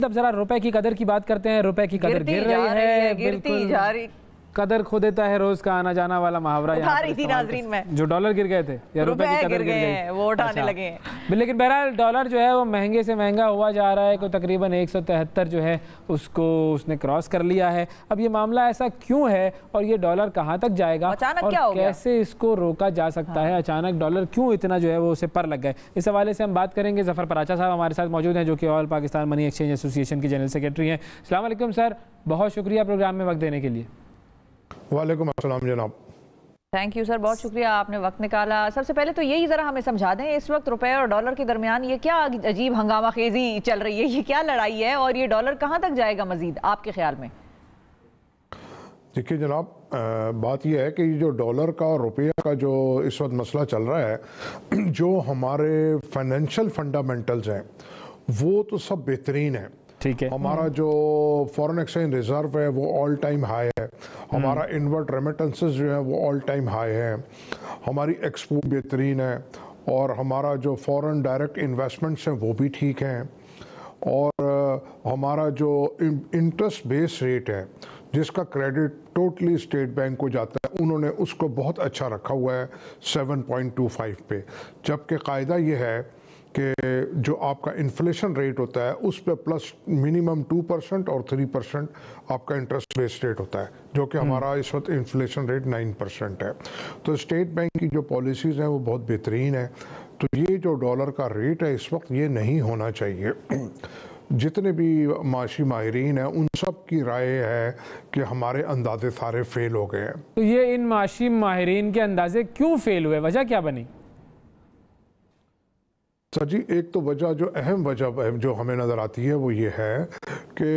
अब जरा रुपए की कदर की बात करते हैं। रुपए की कदर गिर रही है, गिरती जा रही। कदर खो देता है रोज का आना जाना वाला मुहावरा उठा रही थी नाज़रीन में। जो डॉलर गिर गए थे या रुपए की कदर गिर गई, वो उठाने लगे हैं। लेकिन बहरहाल डॉलर जो है वो महंगे से महंगा हुआ जा रहा है। तकरीबन 173 जो है उसको उसने क्रॉस कर लिया है। अब ये मामला ऐसा क्यों है और ये डॉलर कहाँ तक जाएगा और कैसे इसको रोका जा सकता है? अचानक डॉलर क्यों इतना जो है वो उसे पर लग गए, इस हवाले से हम बात करेंगे। जफर पराचा साहब हमारे साथ मौजूद हैं, जो कि all Pakistan money exchange association के जनरल सेक्रेटरी हैं। अस्सलाम वालेकुम सर, बहुत शुक्रिया प्रोग्राम में वक्त देने के लिए। वालेकुम अस्सलाम जनाब। थैंक यू सर, बहुत शुक्रिया आपने वक्त निकाला। सबसे पहले तो यही ज़रा हमें समझा दें, इस वक्त रुपए और डॉलर के दरमियान ये क्या अजीब हंगामा खेजी चल रही है, ये क्या लड़ाई है और ये डॉलर कहाँ तक जाएगा मजीद आपके ख्याल में? देखिए जनाब, बात यह है कि जो डॉलर का और रुपया का जो इस वक्त मसला चल रहा है, जो हमारे फाइनेंशियल फंडामेंटल्स हैं वो तो सब बेहतरीन है। ठीक है, हमारा जो फॉरेन एक्सचेंज रिजर्व है वो ऑल टाइम हाई है, हमारा इनवर्ट रेमिटेंसेस जो है वो ऑल टाइम हाई है, हमारी एक्सपोर्ट बेहतरीन है और हमारा जो फॉरेन डायरेक्ट इन्वेस्टमेंट्स हैं वो भी ठीक हैं और हमारा जो इंटरेस्ट बेस रेट है जिसका क्रेडिट टोटली स्टेट बैंक को जाता है, उन्होंने उसको बहुत अच्छा रखा हुआ है 7.25 पे। जबकि कायदा ये है कि जो आपका इन्फ्लेशन रेट होता है उस पर प्लस मिनिमम 2% और 3% आपका इंटरेस्ट बेस्ड रेट होता है, जो कि हमारा इस वक्त इन्फ्लेशन रेट 9% है। तो स्टेट बैंक की जो पॉलिसीज़ हैं वो बहुत बेहतरीन है। तो ये जो डॉलर का रेट है इस वक्त ये नहीं होना चाहिए। जितने भी माशी माहिरीन हैं उन सब की राय है कि हमारे अंदाजे सारे फेल हो गए हैं। तो ये इन माशी माहिरीन के अंदाजे क्यों फेल हुए, वजह क्या बनी? सर जी, एक तो वजह जो अहम वजह जो हमें नज़र आती है वो ये है कि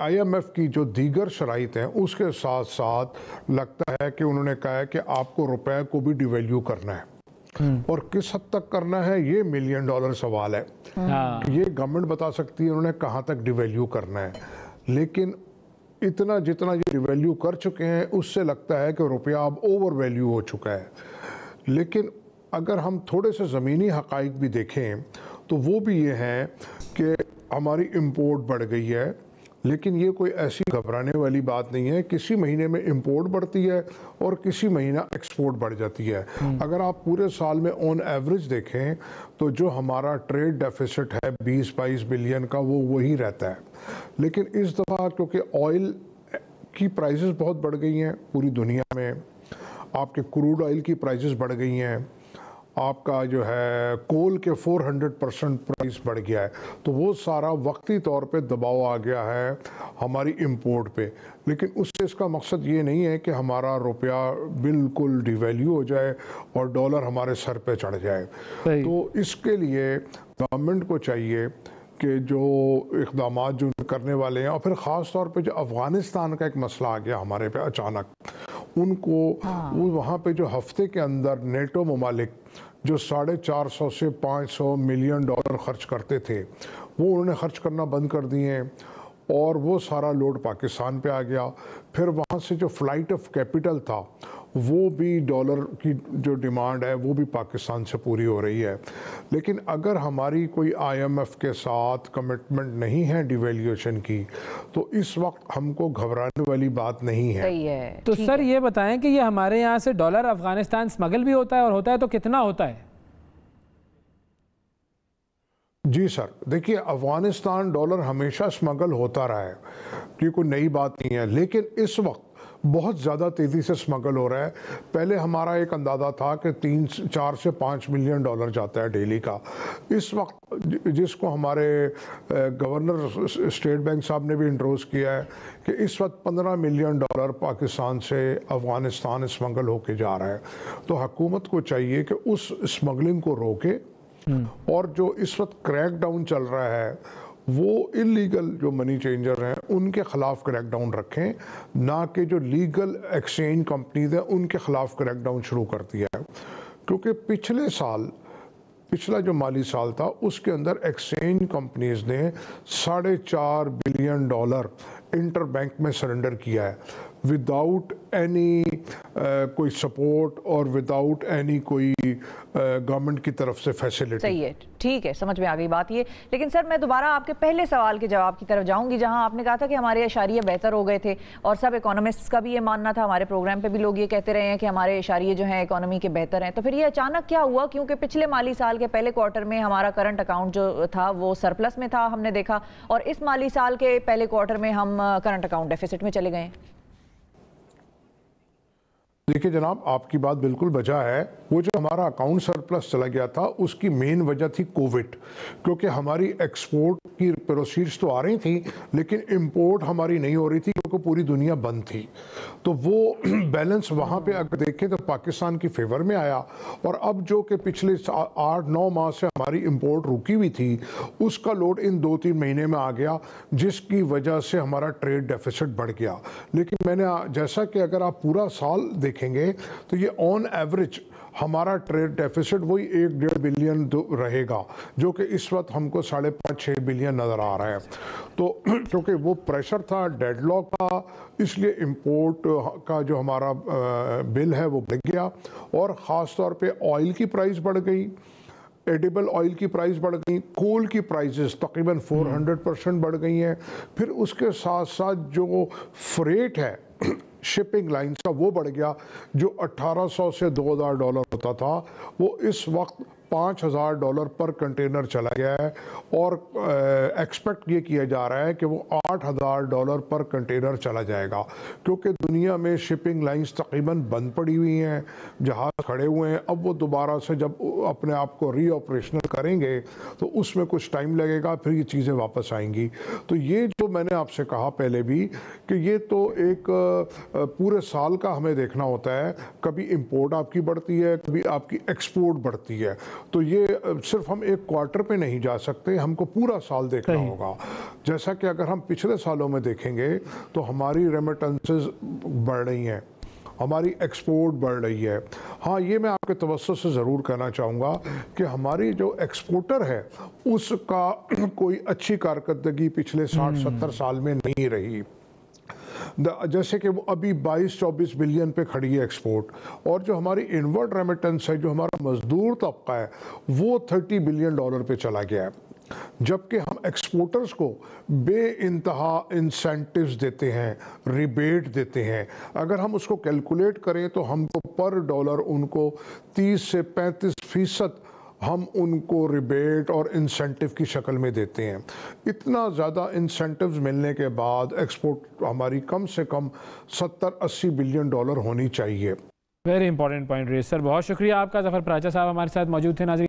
IMF की जो दीगर शराइत हैं उसके साथ साथ लगता है कि उन्होंने कहा है कि आपको रुपए को भी डिवैल्यू करना है और किस हद तक करना है ये $1 मिलियन सवाल है। ये गवर्नमेंट बता सकती है उन्होंने कहाँ तक डिवैल्यू करना है, लेकिन इतना जितना ये डिवैल्यू कर चुके हैं उससे लगता है कि रुपया अब ओवर वैल्यू हो चुका है। लेकिन अगर हम थोड़े से ज़मीनी हक़ाइक़ भी देखें तो वो भी ये हैं कि हमारी इंपोर्ट बढ़ गई है, लेकिन ये कोई ऐसी घबराने वाली बात नहीं है। किसी महीने में इंपोर्ट बढ़ती है और किसी महीना एक्सपोर्ट बढ़ जाती है। अगर आप पूरे साल में ऑन एवरेज देखें तो जो हमारा ट्रेड डेफिसिट है 20-22 बिलियन का वो वही रहता है। लेकिन इस दफ़ा क्योंकि ऑयल की प्राइसेस बहुत बढ़ गई हैं पूरी दुनिया में, आपके क्रूड ऑयल की प्राइसेस बढ़ गई हैं, आपका जो है कोल के 400% प्राइस बढ़ गया है, तो वो सारा वक्ती तौर पे दबाव आ गया है हमारी इंपोर्ट पे। लेकिन उससे इसका मकसद ये नहीं है कि हमारा रुपया बिल्कुल डिवैल्यू हो जाए और डॉलर हमारे सर पे चढ़ जाए। तो इसके लिए गवर्नमेंट को चाहिए कि जो इक़दाम जो करने वाले हैं, और फिर ख़ास तौर पे जो अफ़गानिस्तान का एक मसला आ गया हमारे पे अचानक, उनको वो वहाँ पे जो हफ्ते के अंदर नेटो ममालिक जो 450 से 500 मिलियन डॉलर खर्च करते थे वो उन्होंने खर्च करना बंद कर दिए और वो सारा लोड पाकिस्तान पे आ गया। फिर वहाँ से जो फ़्लाइट ऑफ कैपिटल था वो भी डॉलर की जो डिमांड है वो भी पाकिस्तान से पूरी हो रही है। लेकिन अगर हमारी कोई IMF के साथ कमिटमेंट नहीं है डिवैल्यूएशन की तो इस वक्त हमको घबराने वाली बात नहीं है। तो सर ये बताएं कि ये हमारे यहाँ से डॉलर अफगानिस्तान स्मगल भी होता है, और होता है तो कितना होता है? जी सर, देखिए अफगानिस्तान डॉलर हमेशा स्मगल होता रहा है, ये कोई नई बात नहीं है, लेकिन इस वक्त बहुत ज़्यादा तेज़ी से स्मगल हो रहा है। पहले हमारा एक अंदाज़ा था कि 4 से 5 मिलियन डॉलर जाता है डेली का। इस वक्त जिसको हमारे गवर्नर स्टेट बैंक साहब ने भी इंट्रोड्यूस किया है कि इस वक्त 15 मिलियन डॉलर पाकिस्तान से अफ़गानिस्तान स्मगल होके जा रहा है। तो हुकूमत को चाहिए कि उस स्मगलिंग को रोके और जो इस वक्त क्रैक डाउन चल रहा है वो इलीगल जो मनी चेंजर हैं उनके ख़िलाफ़ क्रैकडाउन रखें, ना कि जो लीगल एक्सचेंज कंपनीज हैं उनके ख़िलाफ़ क्रैकडाउन शुरू कर दिया है। क्योंकि पिछला जो माली साल था उसके अंदर एक्सचेंज कंपनीज ने $4.5 बिलियन इंटर बैंक में सरेंडर किया है। विदाउट एनी कोई सपोर्ट और विदाउट एनी कोई गवर्नमेंट की तरफ से फैसिलिटी। सही है, ठीक है, समझ में आ गई बात ये। लेकिन सर मैं दोबारा आपके पहले सवाल के जवाब की तरफ जाऊंगी, जहां आपने कहा था कि हमारे इशारिये बेहतर हो गए थे और सब इकोनॉमिस्ट्स का भी ये मानना था, हमारे प्रोग्राम पे भी लोग ये कहते रहे हैं कि हमारे इशारिये जो हैं इकोनॉमी के बेहतर हैं। तो फिर ये अचानक क्या हुआ? क्योंकि पिछले माली साल के पहले क्वार्टर में हमारा करंट अकाउंट जो था वो सरप्लस में था, हमने देखा, और इस माली साल के पहले क्वार्टर में हम करंट अकाउंट डेफिसिट में चले गए। देखिए जनाब, आपकी बात बिल्कुल वजह है। वो जो हमारा अकाउंट सरप्लस चला गया था उसकी मेन वजह थी कोविड, क्योंकि हमारी एक्सपोर्ट की प्रोसीड्स तो आ रही थी लेकिन इंपोर्ट हमारी नहीं हो रही थी क्योंकि पूरी दुनिया बंद थी। तो वो बैलेंस वहाँ पे अगर देखें तो पाकिस्तान की फेवर में आया, और अब जो कि पिछले 8-9 माह से हमारी इंपोर्ट रुकी हुई थी उसका लोड इन 2-3 महीने में आ गया, जिसकी वजह से हमारा ट्रेड डेफिसिट बढ़ गया। लेकिन मैंने जैसा कि अगर आप पूरा साल देखेंगे तो ये ऑन एवरेज हमारा ट्रेड डेफिसिट वही 1-1.5 बिलियन रहेगा, जो कि इस वक्त हमको 5.5-6 बिलियन नज़र आ रहा है। तो क्योंकि वो प्रेशर था डेडलॉक का, इसलिए इंपोर्ट का जो हमारा बिल है वो बढ़ गया, और ख़ास तौर पे ऑयल की प्राइस बढ़ गई, एडिबल ऑयल की प्राइस बढ़ गई, कोल की प्राइसेस तकरीबन 400% बढ़ गई हैं। फिर उसके साथ साथ जो फ्रेट है शिपिंग लाइन्स का वो बढ़ गया, जो 1800 से $2000 होता था वो इस वक्त $5000 पर कंटेनर चला गया है, और एक्सपेक्ट ये किया जा रहा है कि वो $8000 पर कंटेनर चला जाएगा, क्योंकि दुनिया में शिपिंग लाइंस तकरीबन बंद पड़ी हुई हैं, जहाज़ खड़े हुए हैं। अब वो दोबारा से जब अपने आप को रीऑपरेशनल करेंगे तो उसमें कुछ टाइम लगेगा, फिर ये चीज़ें वापस आएंगी। तो ये जो मैंने आपसे कहा पहले भी कि ये तो एक पूरे साल का हमें देखना होता है, कभी इंपोर्ट आपकी बढ़ती है, कभी आपकी एक्सपोर्ट बढ़ती है। तो ये सिर्फ हम एक क्वार्टर पे नहीं जा सकते, हमको पूरा साल देखना होगा। जैसा कि अगर हम पिछले सालों में देखेंगे तो हमारी रेमिटेंसेस बढ़ रही हैं, हमारी एक्सपोर्ट बढ़ रही है। हाँ, ये मैं आपके तवज्जो से ज़रूर कहना चाहूँगा कि हमारी जो एक्सपोर्टर है उसका कोई अच्छी कारकर्दगी पिछले 60-70 साल में नहीं रही। जैसे कि वो अभी 22-24 बिलियन पे खड़ी है एक्सपोर्ट, और जो हमारी इनवर्ड रेमिटेंस है, जो हमारा मजदूर तबका है, वो $30 बिलियन पे चला गया है। जबकि हम एक्सपोर्टर्स को बे इंतहा इंसेंटिव्स देते हैं, रिबेट देते हैं। अगर हम उसको कैलकुलेट करें तो हमको पर डॉलर उनको 30 से 35% हम उनको रिबेट और इंसेंटिव की शक्ल में देते हैं। इतना ज़्यादा इंसेंटिव्स मिलने के बाद एक्सपोर्ट हमारी कम से कम $70-80 बिलियन होनी चाहिए। Very important point raise sir, बहुत शुक्रिया आपका। ज़फ़र प्राचा साहब हमारे साथ मौजूद थे। नाज़रीन